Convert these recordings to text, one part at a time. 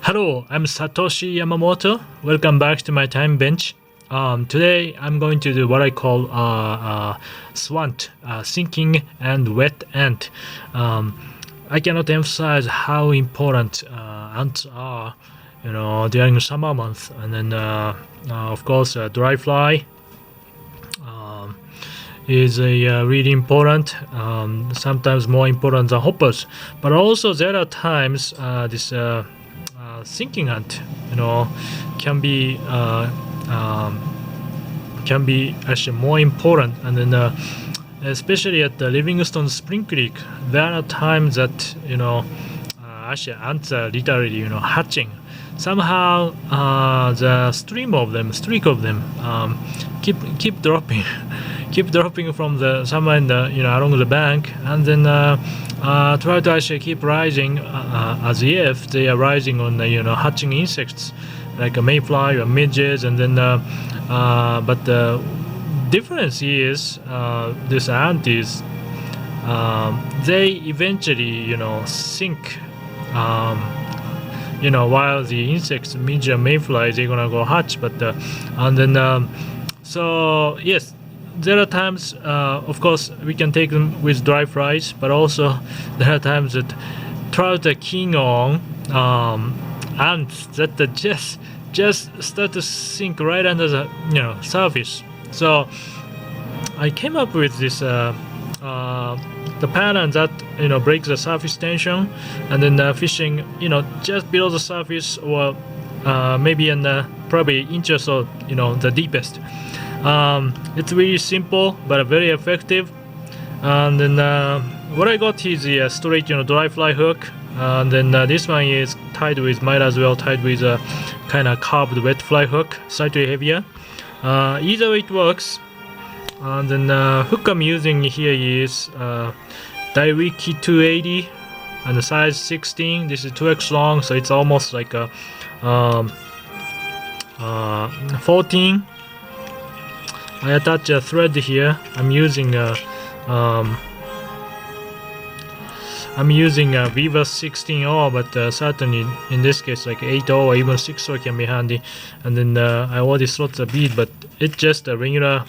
Hello, I'm Satoshi Yamamoto. Welcome back to my time bench. Today I'm going to do what I call SWANT, sinking and wet ant. I cannot emphasize how important ants are, during summer month, and then of course dry fly is really important. Sometimes more important than hoppers, but also there are times this. Sinking ant, can be actually more important, and then especially at the Livingston Spring Creek, there are times that actually ants are literally hatching. Somehow the streak of them keep dropping, keep dropping from the somewhere in the along the bank, and then try to actually keep rising as if they are rising on the hatching insects like a mayfly or midges, and then but the difference is this ant is they eventually sink. While the insects, midge and mayflies, they're gonna go hatch, but and then so yes, there are times, of course, we can take them with dry fries, but also there are times that trout are keen on ants that just start to sink right under the surface. So I came up with this the pattern that breaks the surface tension, and then fishing just below the surface, or maybe in probably inches or the deepest. It's really simple but very effective. And then what I got is a straight dry fly hook, and then this one is tied with, might as well tied with a kind of carved wet fly hook, slightly heavier. Either way it works. And then hook I'm using here is Daiwiki 280 and the size 16. This is 2x long, so it's almost like a 14. I attach a thread here. I'm using a Viva 16O, but certainly in this case like 8O or even 6O can be handy. And then I already slot the bead, but it's just a regular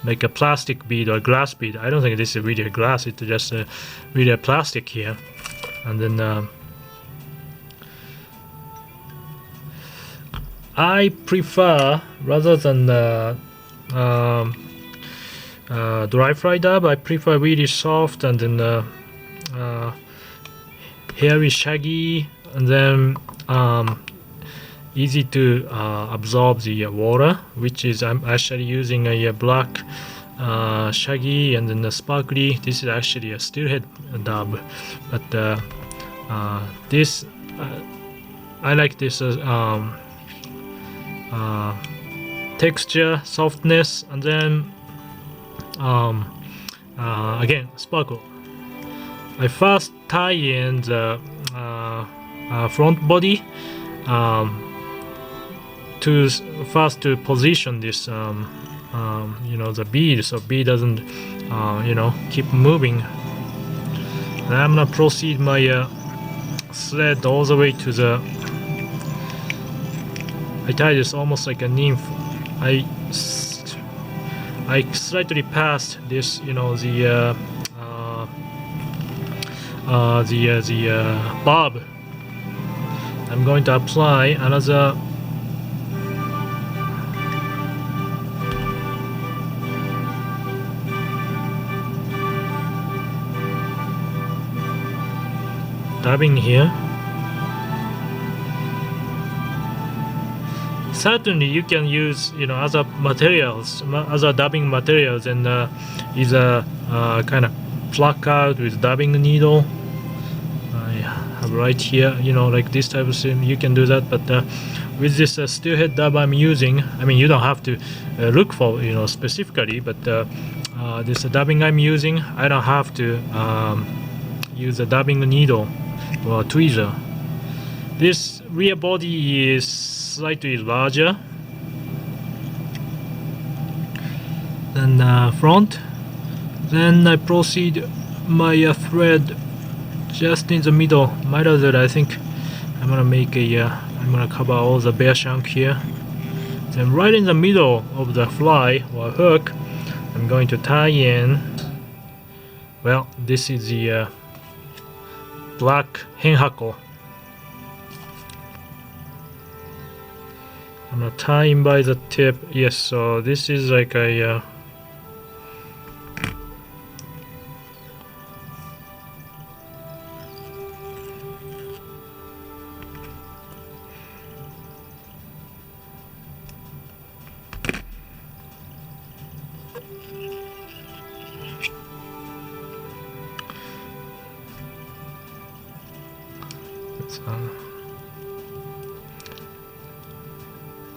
like a plastic bead or glass bead. I don't think this is really a glass, it's just really a plastic here. And then I prefer, rather than dry fry dab, I prefer really soft and then hairy, shaggy, and then easy to absorb the water, which is I'm actually using a black shaggy and then the sparkly. This is actually a steelhead dab, but this I like this texture, softness, and then again sparkle. I first tie in the front body to position this the bead, so bead doesn't keep moving. And I'm gonna proceed my thread all the way to the. I tie this almost like a nymph. I slightly passed this the barb. I'm going to apply another dabbing here. Certainly you can use other materials, other dabbing materials, and either kind of pluck out with dabbing needle. I have right here, like this type of thing. You can do that, but with this steelhead dab I'm using, I mean you don't have to look for specifically, but this dabbing I'm using, I don't have to use a dabbing needle or tweezer. This rear body is slightly larger than front. Then I proceed my thread just in the middle. Might as well, I think I'm gonna make a I'm gonna cover all the bear shank here. Then right in the middle of the fly or hook, I'm going to tie in, well, this is the black henhako. I'm gonna tie in by the tip. Yes, so this is like a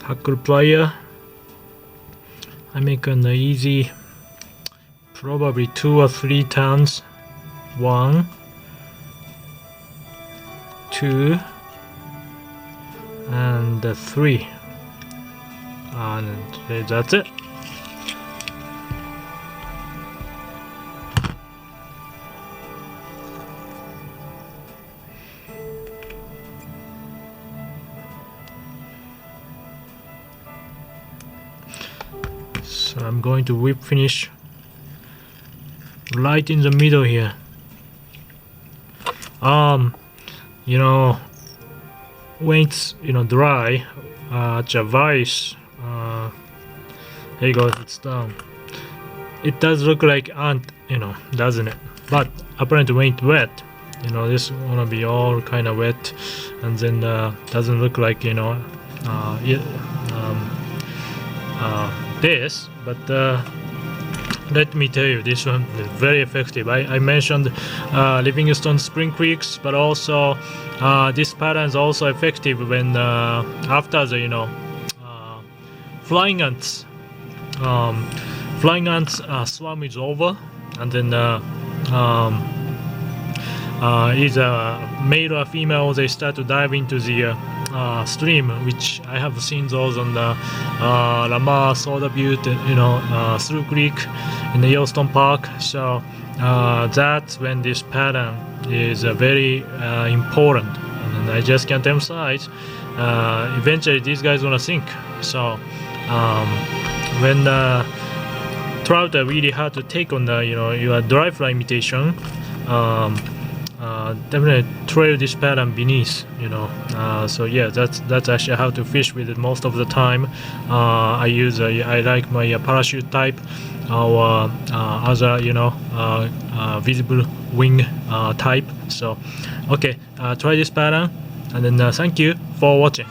tackle plier. I make an easy, probably 2 or 3 turns. 1, 2, and 3, and that's it. So I'm going to whip finish right in the middle here. You know, when it's dry, vice, there you go, it's done. It does look like ant, doesn't it? But apparently when it's wet, this gonna be all kind of wet, and then doesn't look like this, but let me tell you, this one is very effective. I mentioned Livingston Spring Creeks, but also this pattern is also effective when after the flying ants swarm is over, and then either male or female, they start to dive into the stream, which I have seen those on the Lamar, Soda Butte, through creek in the Yellowstone Park. So that's when this pattern is very important, and I just can't emphasize. Eventually, these guys gonna sink. So when trout are really hard to take on the your dry fly imitation, definitely trail this pattern beneath, so yeah, that's actually how to fish with it most of the time. I like my parachute type or other visible wing type. So okay, try this pattern, and then thank you for watching.